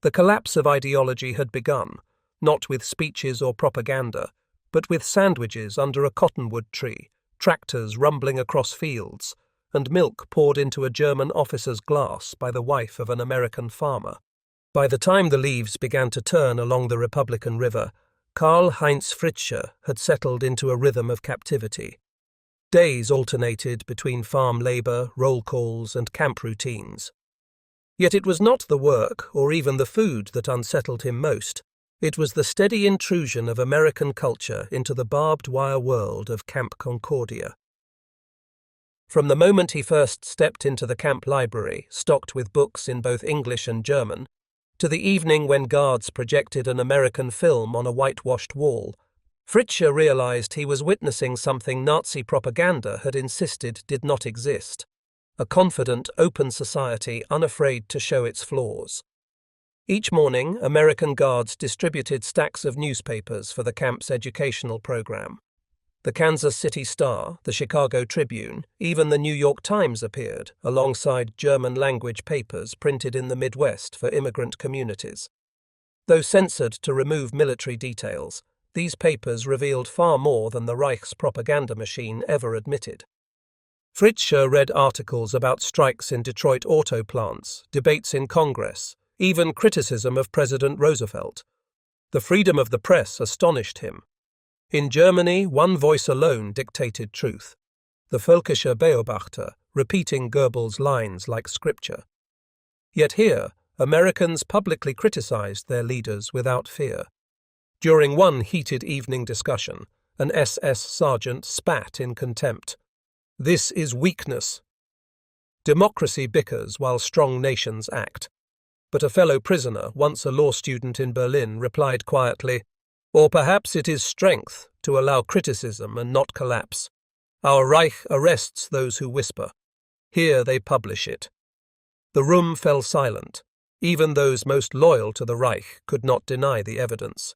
The collapse of ideology had begun, not with speeches or propaganda, but with sandwiches under a cottonwood tree, tractors rumbling across fields, and milk poured into a German officer's glass by the wife of an American farmer. By the time the leaves began to turn along the Republican River, Karl-Heinz Fritzsche had settled into a rhythm of captivity. Days alternated between farm labor, roll calls, and camp routines. Yet it was not the work or even the food that unsettled him most. It was the steady intrusion of American culture into the barbed wire world of Camp Concordia. From the moment he first stepped into the camp library, stocked with books in both English and German, to the evening when guards projected an American film on a whitewashed wall, Fritzsche realized he was witnessing something Nazi propaganda had insisted did not exist: a confident, open society unafraid to show its flaws. Each morning, American guards distributed stacks of newspapers for the camp's educational program. The Kansas City Star, the Chicago Tribune, even the New York Times appeared, alongside German-language papers printed in the Midwest for immigrant communities. Though censored to remove military details, these papers revealed far more than the Reich's propaganda machine ever admitted. Fritzsche read articles about strikes in Detroit auto plants, debates in Congress, even criticism of President Roosevelt. The freedom of the press astonished him. In Germany, one voice alone dictated truth: the Völkischer Beobachter, repeating Goebbels' lines like scripture. Yet here, Americans publicly criticized their leaders without fear. During one heated evening discussion, an SS sergeant spat in contempt. "This is weakness." Democracy bickers while strong nations act. But a fellow prisoner, once a law student in Berlin, replied quietly, "Or perhaps it is strength to allow criticism and not collapse. Our Reich arrests those who whisper. Here they publish it." The room fell silent. Even those most loyal to the Reich could not deny the evidence.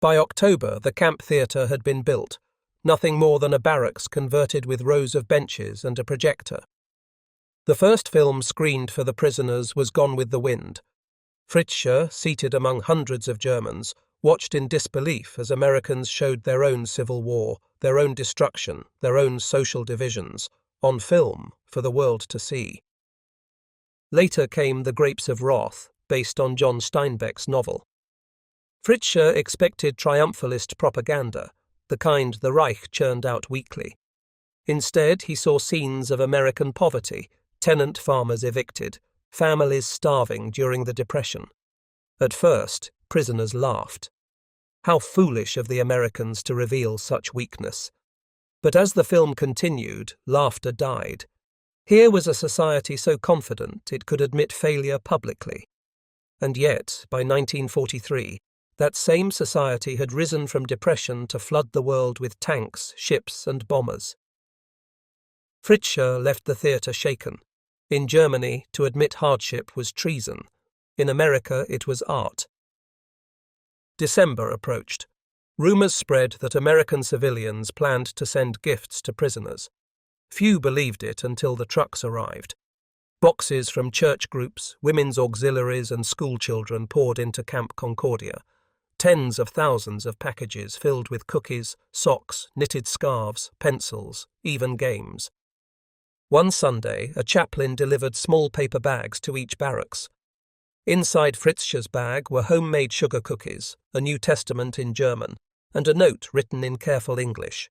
By October, the camp theatre had been built, nothing more than a barracks converted with rows of benches and a projector. The first film screened for the prisoners was Gone with the Wind. Fritzsche, seated among hundreds of Germans, watched in disbelief as Americans showed their own civil war, their own destruction, their own social divisions, on film for the world to see. Later came The Grapes of Wrath, based on John Steinbeck's novel. Fritzsche expected triumphalist propaganda, the kind the Reich churned out weekly. Instead, he saw scenes of American poverty, tenant farmers evicted, families starving during the Depression. At first, prisoners laughed. How foolish of the Americans to reveal such weakness. But as the film continued, laughter died. Here was a society so confident it could admit failure publicly. And yet, by 1943, that same society had risen from depression to flood the world with tanks, ships, and bombers. Fritzsche left the theatre shaken. In Germany, to admit hardship was treason. In America, it was art. December approached. Rumors spread that American civilians planned to send gifts to prisoners. Few believed it until the trucks arrived. Boxes from church groups, women's auxiliaries, and schoolchildren poured into Camp Concordia. Tens of thousands of packages filled with cookies, socks, knitted scarves, pencils, even games. One Sunday, a chaplain delivered small paper bags to each barracks. Inside Fritzsche's bag were homemade sugar cookies, a New Testament in German, and a note written in careful English.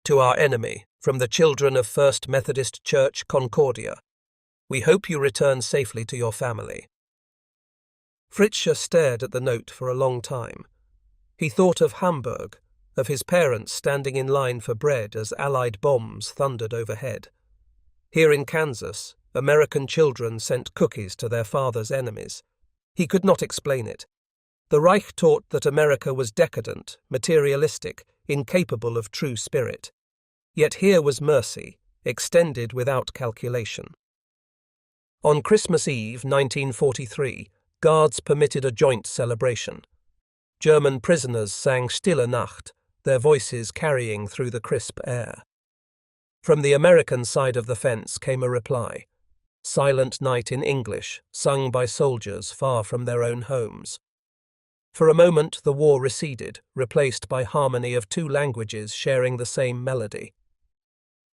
"To our enemy, from the children of First Methodist Church, Concordia. We hope you return safely to your family." Fritzsche stared at the note for a long time. He thought of Hamburg, of his parents standing in line for bread as Allied bombs thundered overhead. Here in Kansas, American children sent cookies to their father's enemies. He could not explain it. The Reich taught that America was decadent, materialistic, incapable of true spirit. Yet here was mercy, extended without calculation. On Christmas Eve, 1943, guards permitted a joint celebration. German prisoners sang Stille Nacht, their voices carrying through the crisp air. From the American side of the fence came a reply: Silent Night in English, sung by soldiers far from their own homes. For a moment the war receded, replaced by harmony of two languages sharing the same melody.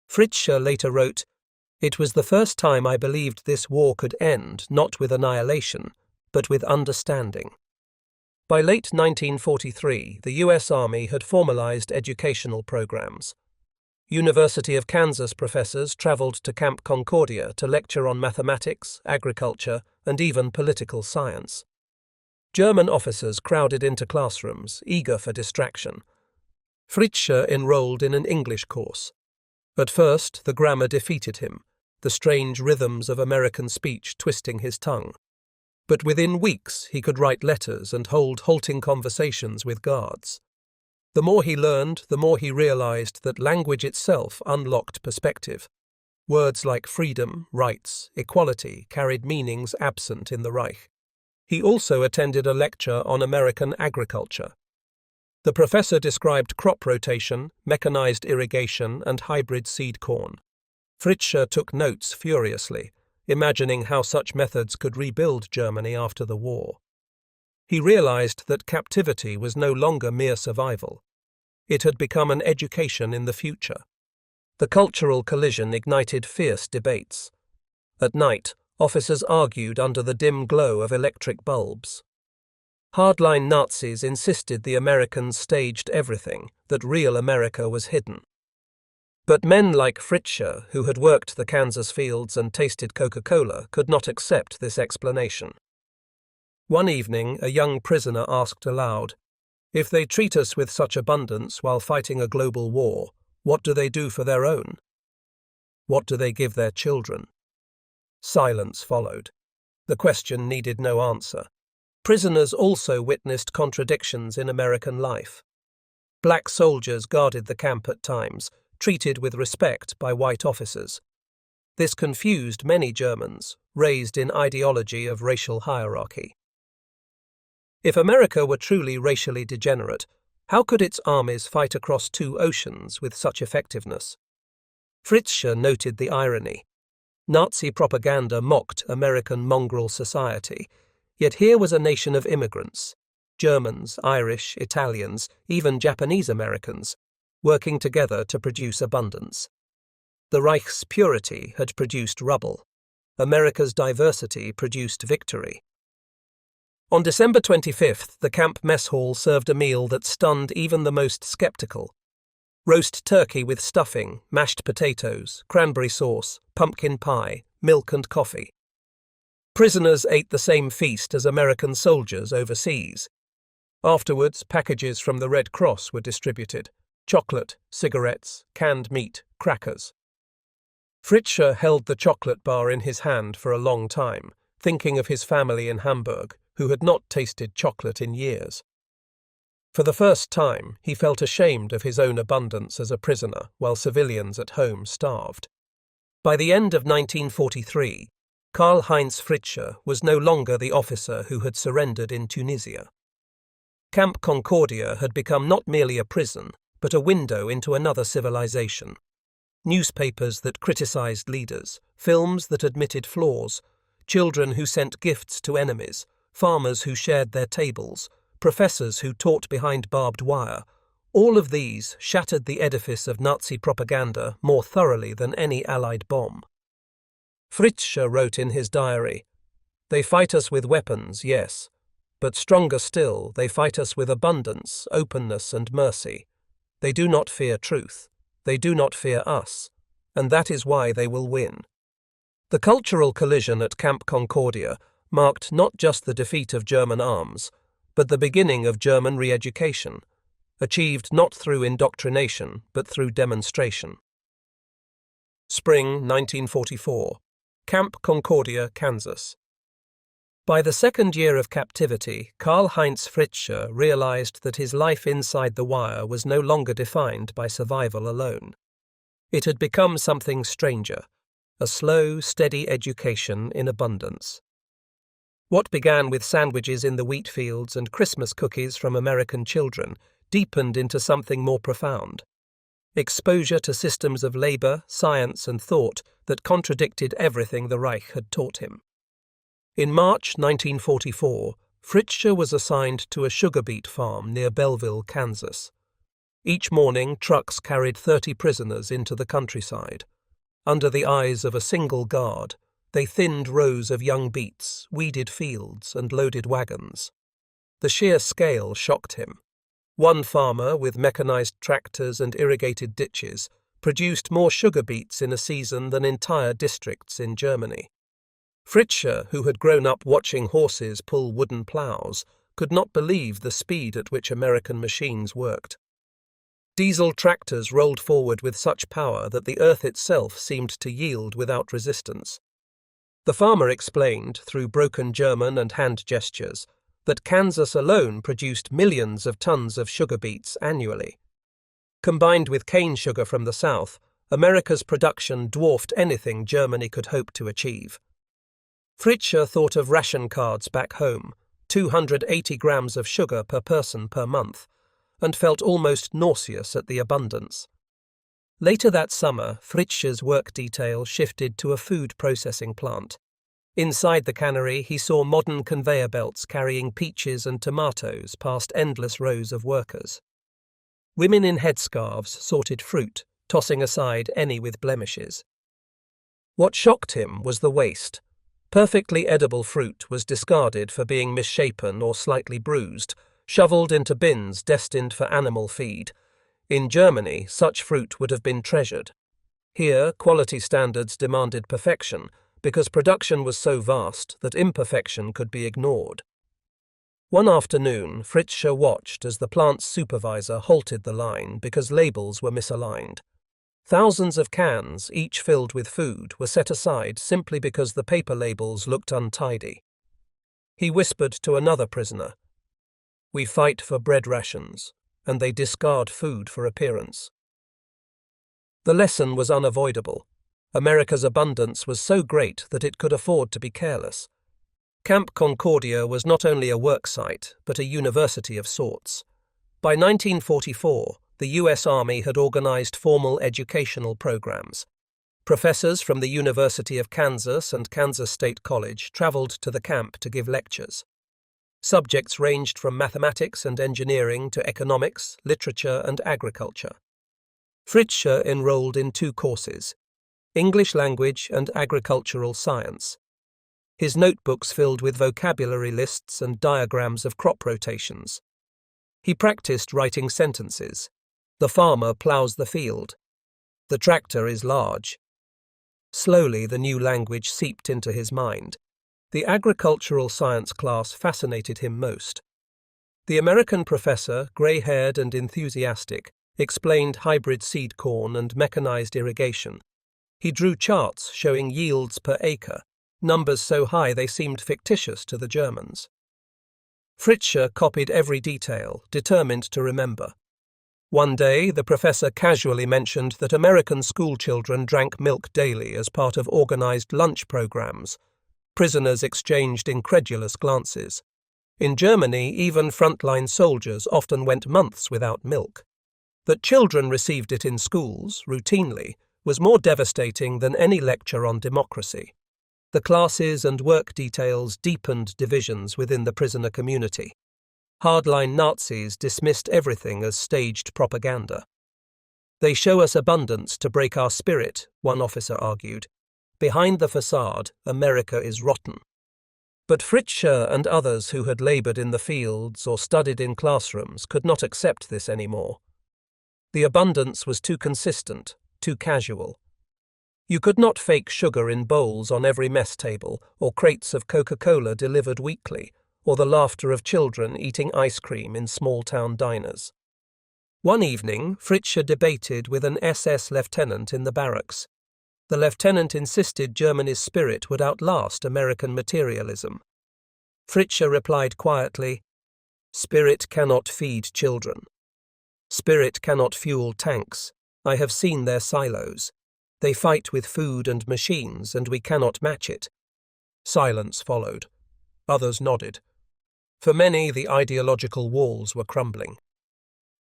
Fritzsche later wrote, "It was the first time I believed this war could end not with annihilation, but with understanding." By late 1943, the U.S. Army had formalized educational programs. University of Kansas professors traveled to Camp Concordia to lecture on mathematics, agriculture, and even political science. German officers crowded into classrooms, eager for distraction. Fritzsche enrolled in an English course. At first, the grammar defeated him, the strange rhythms of American speech twisting his tongue. But within weeks, he could write letters and hold halting conversations with guards. The more he learned, the more he realized that language itself unlocked perspective. Words like freedom, rights, equality carried meanings absent in the Reich. He also attended a lecture on American agriculture. The professor described crop rotation, mechanized irrigation, and hybrid seed corn. Fritzsche took notes furiously, imagining how such methods could rebuild Germany after the war. He realized that captivity was no longer mere survival. It had become an education in the future. The cultural collision ignited fierce debates. At night, officers argued under the dim glow of electric bulbs. Hardline Nazis insisted the Americans staged everything, that real America was hidden. But men like Fritzsche, who had worked the Kansas fields and tasted Coca-Cola, could not accept this explanation. One evening, a young prisoner asked aloud, "If they treat us with such abundance while fighting a global war, what do they do for their own? What do they give their children?" Silence followed. The question needed no answer. Prisoners also witnessed contradictions in American life. Black soldiers guarded the camp at times, treated with respect by white officers. This confused many Germans, raised in ideology of racial hierarchy. If America were truly racially degenerate, how could its armies fight across two oceans with such effectiveness? Fritzsche noted the irony. Nazi propaganda mocked American mongrel society, yet here was a nation of immigrants, Germans, Irish, Italians, even Japanese Americans, working together to produce abundance. The Reich's purity had produced rubble. America's diversity produced victory. On December 25th, the camp mess hall served a meal that stunned even the most skeptical. Roast turkey with stuffing, mashed potatoes, cranberry sauce, pumpkin pie, milk and coffee. Prisoners ate the same feast as American soldiers overseas. Afterwards, packages from the Red Cross were distributed: chocolate, cigarettes, canned meat, crackers. Fritzsche held the chocolate bar in his hand for a long time, thinking of his family in Hamburg, who had not tasted chocolate in years. For the first time, he felt ashamed of his own abundance as a prisoner, while civilians at home starved. By the end of 1943, Karl-Heinz Fritzsche was no longer the officer who had surrendered in Tunisia. Camp Concordia had become not merely a prison, but a window into another civilization. Newspapers that criticized leaders, films that admitted flaws, children who sent gifts to enemies, farmers who shared their tables, professors who taught behind barbed wire, all of these shattered the edifice of Nazi propaganda more thoroughly than any Allied bomb. Fritzsche wrote in his diary, "They fight us with weapons, yes, but stronger still, they fight us with abundance, openness and mercy. They do not fear truth. They do not fear us, and that is why they will win." The cultural collision at Camp Concordia marked not just the defeat of German arms, but the beginning of German re-education, achieved not through indoctrination, but through demonstration. Spring 1944. Camp Concordia, Kansas. By the second year of captivity, Karl-Heinz Fritzsche realized that his life inside the wire was no longer defined by survival alone. It had become something stranger, a slow, steady education in abundance. What began with sandwiches in the wheat fields and Christmas cookies from American children deepened into something more profound. Exposure to systems of labor, science and thought that contradicted everything the Reich had taught him. In March 1944, Fritzsche was assigned to a sugar beet farm near Belleville, Kansas. Each morning, trucks carried 30 prisoners into the countryside. Under the eyes of a single guard, they thinned rows of young beets, weeded fields, and loaded wagons. The sheer scale shocked him. One farmer, with mechanized tractors and irrigated ditches, produced more sugar beets in a season than entire districts in Germany. Fritzsche, who had grown up watching horses pull wooden plows, could not believe the speed at which American machines worked. Diesel tractors rolled forward with such power that the earth itself seemed to yield without resistance. The farmer explained, through broken German and hand gestures, that Kansas alone produced millions of tons of sugar beets annually. Combined with cane sugar from the south, America's production dwarfed anything Germany could hope to achieve. Fritzsche thought of ration cards back home, 280 grams of sugar per person per month, and felt almost nauseous at the abundance. Later that summer, Fritzsche's work detail shifted to a food processing plant. Inside the cannery, he saw modern conveyor belts carrying peaches and tomatoes past endless rows of workers. Women in headscarves sorted fruit, tossing aside any with blemishes. What shocked him was the waste. Perfectly edible fruit was discarded for being misshapen or slightly bruised, shoveled into bins destined for animal feed. In Germany, such fruit would have been treasured. Here, quality standards demanded perfection, because production was so vast that imperfection could be ignored. One afternoon, Fritzsche watched as the plant's supervisor halted the line because labels were misaligned. Thousands of cans, each filled with food, were set aside simply because the paper labels looked untidy. He whispered to another prisoner, "We fight for bread rations, and they discard food for appearance." The lesson was unavoidable. America's abundance was so great that it could afford to be careless. Camp Concordia was not only a work site, but a university of sorts. By 1944, the U.S. Army had organized formal educational programs. Professors from the University of Kansas and Kansas State College traveled to the camp to give lectures. Subjects ranged from mathematics and engineering to economics, literature, and agriculture. Fritzsche enrolled in 2 courses, English language and agricultural science. His notebooks filled with vocabulary lists and diagrams of crop rotations. He practiced writing sentences. The farmer plows the field. The tractor is large. Slowly, the new language seeped into his mind. The agricultural science class fascinated him most. The American professor, grey-haired and enthusiastic, explained hybrid seed corn and mechanized irrigation. He drew charts showing yields per acre, numbers so high they seemed fictitious to the Germans. Fritzsche copied every detail, determined to remember. One day, the professor casually mentioned that American schoolchildren drank milk daily as part of organized lunch programs. Prisoners exchanged incredulous glances. In Germany, even frontline soldiers often went months without milk. That children received it in schools, routinely, was more devastating than any lecture on democracy. The classes and work details deepened divisions within the prisoner community. Hardline Nazis dismissed everything as staged propaganda. "They show us abundance to break our spirit," one officer argued. "Behind the facade, America is rotten." But Fritzsche and others who had labored in the fields or studied in classrooms could not accept this anymore. The abundance was too consistent, too casual. You could not fake sugar in bowls on every mess table, or crates of Coca-Cola delivered weekly, or the laughter of children eating ice cream in small-town diners. One evening, Fritzsche debated with an SS lieutenant in the barracks. The lieutenant insisted Germany's spirit would outlast American materialism. Fritzsche replied quietly, "Spirit cannot feed children. Spirit cannot fuel tanks. I have seen their silos. They fight with food and machines, and we cannot match it." Silence followed. Others nodded. For many, the ideological walls were crumbling.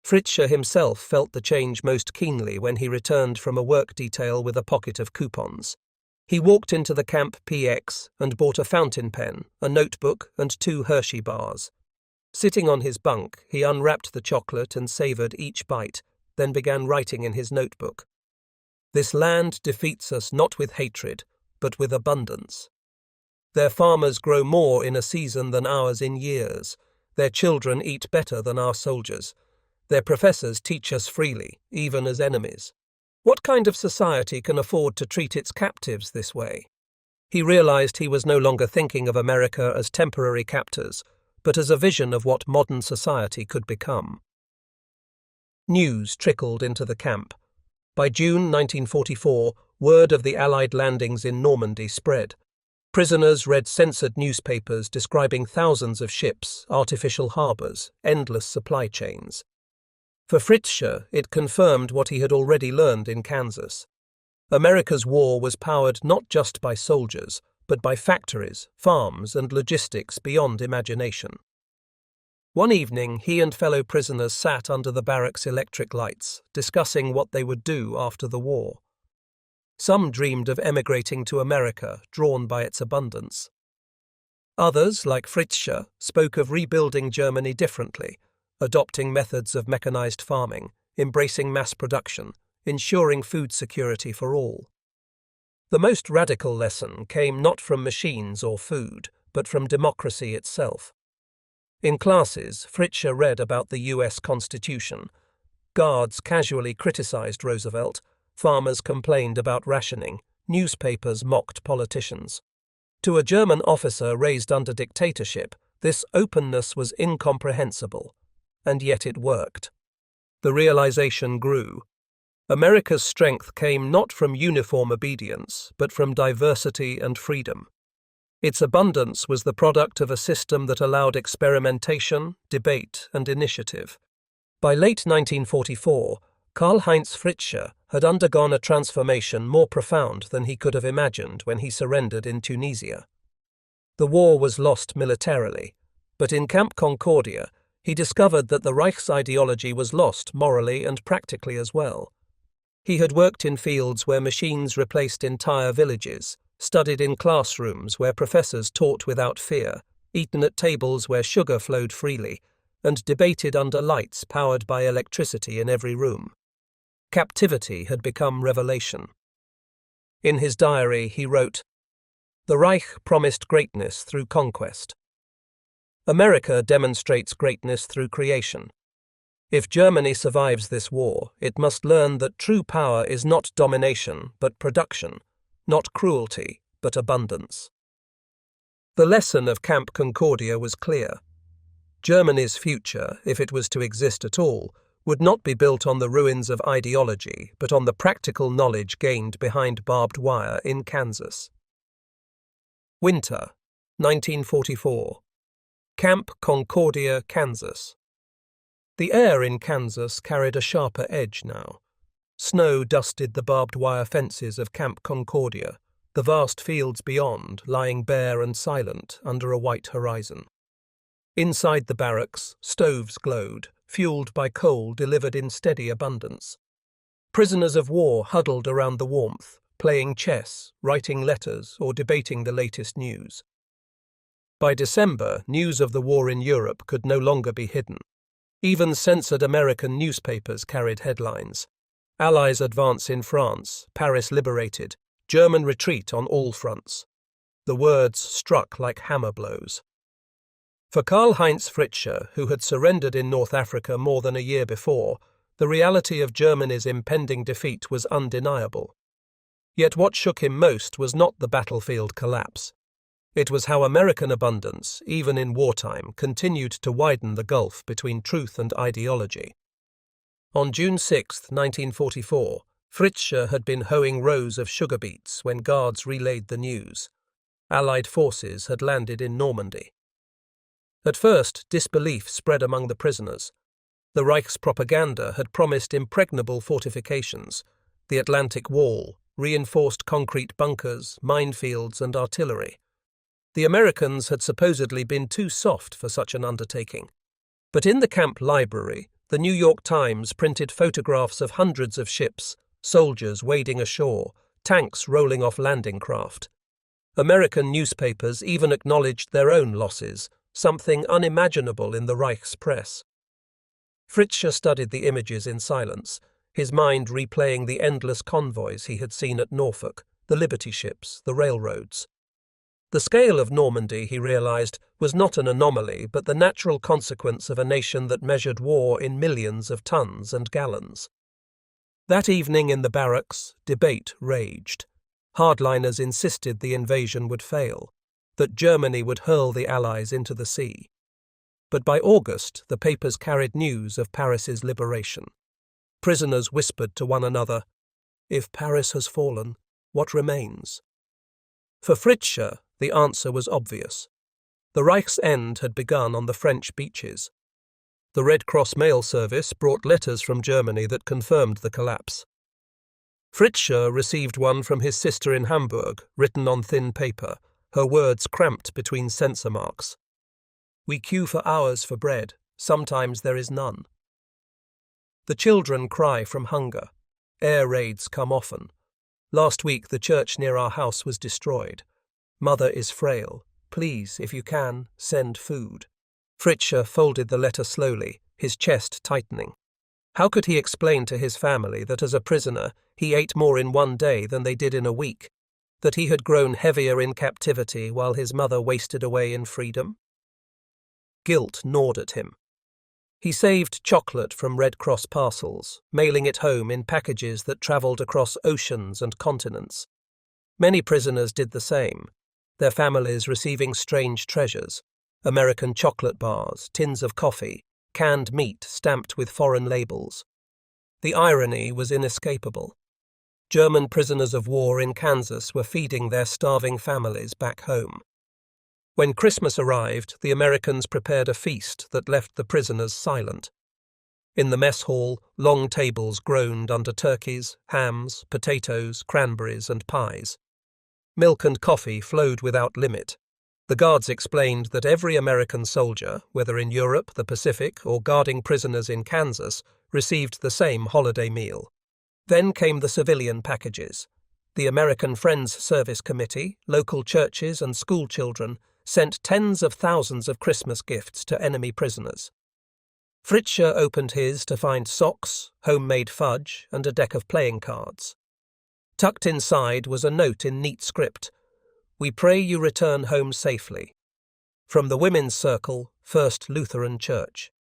Fritzsche himself felt the change most keenly when he returned from a work detail with a pocket of coupons. He walked into the camp PX and bought a fountain pen, a notebook, and 2 Hershey bars. Sitting on his bunk, he unwrapped the chocolate and savoured each bite, then began writing in his notebook. "This land defeats us not with hatred, but with abundance. Their farmers grow more in a season than ours in years. Their children eat better than our soldiers. Their professors teach us freely, even as enemies. What kind of society can afford to treat its captives this way?" He realized he was no longer thinking of America as temporary captors, but as a vision of what modern society could become. News trickled into the camp. By June 1944, word of the Allied landings in Normandy spread. Prisoners read censored newspapers describing thousands of ships, artificial harbours, endless supply chains. For Fritzsche, it confirmed what he had already learned in Kansas. America's war was powered not just by soldiers, but by factories, farms, and logistics beyond imagination. One evening, he and fellow prisoners sat under the barracks' electric lights, discussing what they would do after the war. Some dreamed of emigrating to America, drawn by its abundance. Others, like Fritzsche, spoke of rebuilding Germany differently, adopting methods of mechanized farming, embracing mass production, ensuring food security for all. The most radical lesson came not from machines or food, but from democracy itself. In classes, Fritzsche read about the U.S. Constitution. Guards casually criticized Roosevelt, farmers complained about rationing, newspapers mocked politicians. To a German officer raised under dictatorship, this openness was incomprehensible, and yet it worked. The realization grew. America's strength came not from uniform obedience, but from diversity and freedom. Its abundance was the product of a system that allowed experimentation, debate, and initiative. By late 1944, Karl-Heinz Fritzsche had undergone a transformation more profound than he could have imagined when he surrendered in Tunisia. The war was lost militarily, but in Camp Concordia, he discovered that the Reich's ideology was lost morally and practically as well. He had worked in fields where machines replaced entire villages, studied in classrooms where professors taught without fear, eaten at tables where sugar flowed freely, and debated under lights powered by electricity in every room. Captivity had become revelation. In his diary, he wrote, "The Reich promised greatness through conquest. America demonstrates greatness through creation. If Germany survives this war, it must learn that true power is not domination, but production, not cruelty, but abundance." The lesson of Camp Concordia was clear. Germany's future, if it was to exist at all, would not be built on the ruins of ideology, but on the practical knowledge gained behind barbed wire in Kansas. Winter, 1944. Camp Concordia, Kansas. The air in Kansas carried a sharper edge now. Snow dusted the barbed wire fences of Camp Concordia, the vast fields beyond lying bare and silent under a white horizon. Inside the barracks, stoves glowed, fueled by coal delivered in steady abundance. Prisoners of war huddled around the warmth, playing chess, writing letters, or debating the latest news. By December, news of the war in Europe could no longer be hidden. Even censored American newspapers carried headlines. Allies advance in France, Paris liberated, German retreat on all fronts. The words struck like hammer blows. For Karl-Heinz Fritzsche, who had surrendered in North Africa more than a year before, the reality of Germany's impending defeat was undeniable. Yet what shook him most was not the battlefield collapse. It was how American abundance, even in wartime, continued to widen the gulf between truth and ideology. On June 6, 1944, Fritzsche had been hoeing rows of sugar beets when guards relayed the news. Allied forces had landed in Normandy. At first, disbelief spread among the prisoners. The Reich's propaganda had promised impregnable fortifications, the Atlantic Wall, reinforced concrete bunkers, minefields, and artillery. The Americans had supposedly been too soft for such an undertaking. But in the camp library, the New York Times printed photographs of hundreds of ships, soldiers wading ashore, tanks rolling off landing craft. American newspapers even acknowledged their own losses, something unimaginable in the Reich's press. Fritzsche studied the images in silence, his mind replaying the endless convoys he had seen at Norfolk, the Liberty ships, the railroads. The scale of Normandy, he realized, was not an anomaly, but the natural consequence of a nation that measured war in millions of tons and gallons. That evening in the barracks, debate raged. Hardliners insisted the invasion would fail, that Germany would hurl the Allies into the sea. But by August, the papers carried news of Paris's liberation. Prisoners whispered to one another, "If Paris has fallen, what remains?" For Fritzsche, the answer was obvious. The Reich's end had begun on the French beaches. The Red Cross mail service brought letters from Germany that confirmed the collapse. Fritzsche received one from his sister in Hamburg, written on thin paper, her words cramped between censor marks. "We queue for hours for bread. Sometimes there is none." The children cry from hunger. Air raids come often. Last week the church near our house was destroyed. Mother is frail. Please, if you can, send food. Fritzsche folded the letter slowly, his chest tightening. How could he explain to his family that as a prisoner he ate more in one day than they did in a week, that he had grown heavier in captivity while his mother wasted away in freedom? Guilt gnawed at him. He saved chocolate from Red Cross parcels, mailing it home in packages that travelled across oceans and continents. Many prisoners did the same, their families receiving strange treasures: American chocolate bars, tins of coffee, canned meat stamped with foreign labels. The irony was inescapable. German prisoners of war in Kansas were feeding their starving families back home. When Christmas arrived, the Americans prepared a feast that left the prisoners silent. In the mess hall, long tables groaned under turkeys, hams, potatoes, cranberries, and pies. Milk and coffee flowed without limit. The guards explained that every American soldier, whether in Europe, the Pacific, or guarding prisoners in Kansas, received the same holiday meal. Then came the civilian packages. The American Friends Service Committee, local churches, and school children sent tens of thousands of Christmas gifts to enemy prisoners. Fritzsche opened his to find socks, homemade fudge, and a deck of playing cards. Tucked inside was a note in neat script: "We pray you return home safely. From the Women's Circle, First Lutheran Church."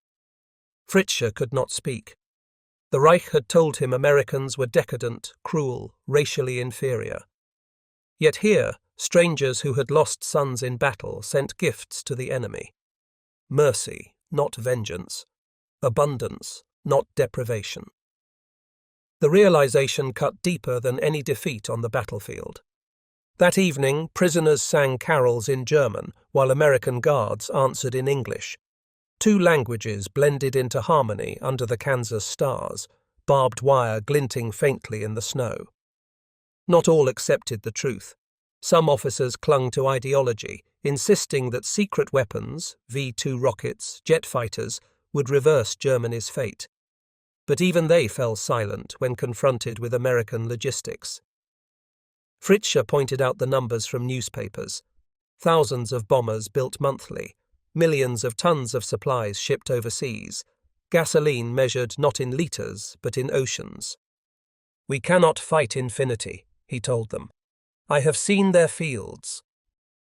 Fritzsche could not speak. The Reich had told him Americans were decadent, cruel, racially inferior. Yet here, strangers who had lost sons in battle sent gifts to the enemy. Mercy, not vengeance. Abundance, not deprivation. The realization cut deeper than any defeat on the battlefield. That evening, prisoners sang carols in German, while American guards answered in English. Two languages blended into harmony under the Kansas stars, barbed wire glinting faintly in the snow. Not all accepted the truth. Some officers clung to ideology, insisting that secret weapons, V-2 rockets, jet fighters, would reverse Germany's fate. But even they fell silent when confronted with American logistics. Fritzsche pointed out the numbers from newspapers. Thousands of bombers built monthly, millions of tons of supplies shipped overseas, gasoline measured not in litres but in oceans. "We cannot fight infinity," he told them. "I have seen their fields.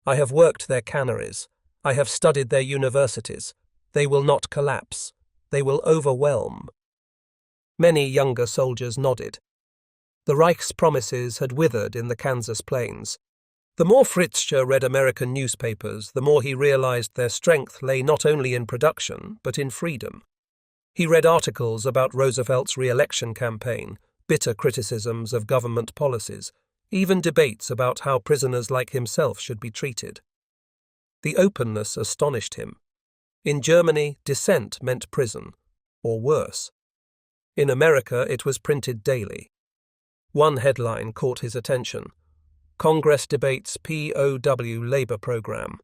I have worked their canneries. I have studied their universities. They will not collapse. They will overwhelm." Many younger soldiers nodded. The Reich's promises had withered in the Kansas plains. The more Fritzsche read American newspapers, the more he realized their strength lay not only in production, but in freedom. He read articles about Roosevelt's re-election campaign, bitter criticisms of government policies, even debates about how prisoners like himself should be treated. The openness astonished him. In Germany, dissent meant prison, or worse. In America, it was printed daily. One headline caught his attention: "Congress debates POW labor program."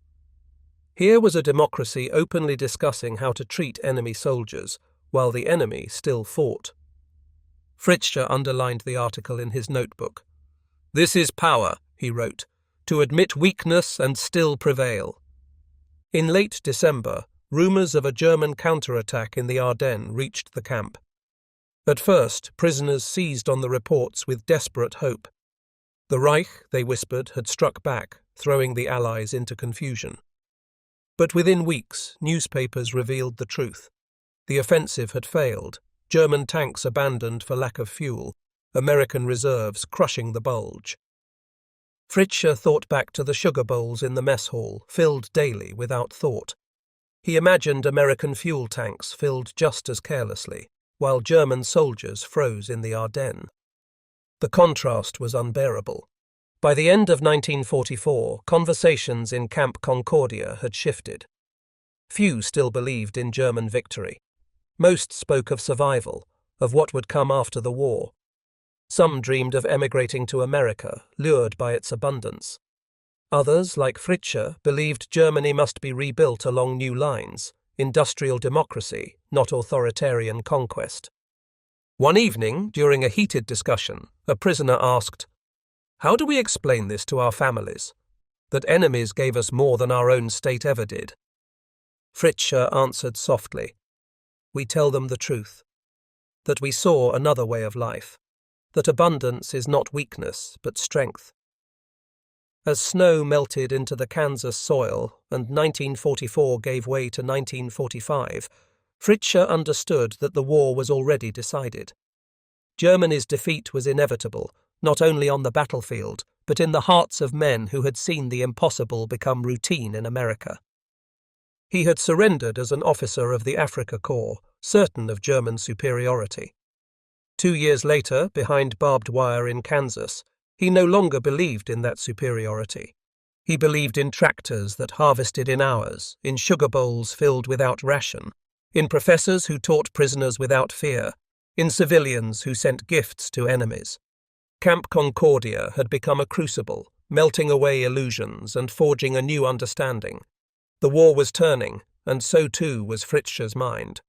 Here was a democracy openly discussing how to treat enemy soldiers, while the enemy still fought. Fritzsche underlined the article in his notebook. "This is power," he wrote, "to admit weakness and still prevail." In late December, rumours of a German counterattack in the Ardennes reached the camp. At first, prisoners seized on the reports with desperate hope. The Reich, they whispered, had struck back, throwing the Allies into confusion. But within weeks, newspapers revealed the truth. The offensive had failed, German tanks abandoned for lack of fuel, American reserves crushing the bulge. Fritzsche thought back to the sugar bowls in the mess hall, filled daily without thought. He imagined American fuel tanks filled just as carelessly, while German soldiers froze in the Ardennes. The contrast was unbearable. By the end of 1944, conversations in Camp Concordia had shifted. Few still believed in German victory. Most spoke of survival, of what would come after the war. Some dreamed of emigrating to America, lured by its abundance. Others, like Fritzsche, believed Germany must be rebuilt along new lines, industrial democracy, not authoritarian conquest. One evening, during a heated discussion, a prisoner asked, "How do we explain this to our families? That enemies gave us more than our own state ever did?" Fritzsche answered softly, "We tell them the truth. That we saw another way of life. That abundance is not weakness, but strength." As snow melted into the Kansas soil and 1944 gave way to 1945, Fritzsche understood that the war was already decided. Germany's defeat was inevitable, not only on the battlefield, but in the hearts of men who had seen the impossible become routine in America. He had surrendered as an officer of the Afrika Korps, certain of German superiority. 2 years later, behind barbed wire in Kansas, he no longer believed in that superiority. He believed in tractors that harvested in hours, in sugar bowls filled without ration, in professors who taught prisoners without fear, in civilians who sent gifts to enemies. Camp Concordia had become a crucible, melting away illusions and forging a new understanding. The war was turning, and so too was Fritzsche's mind.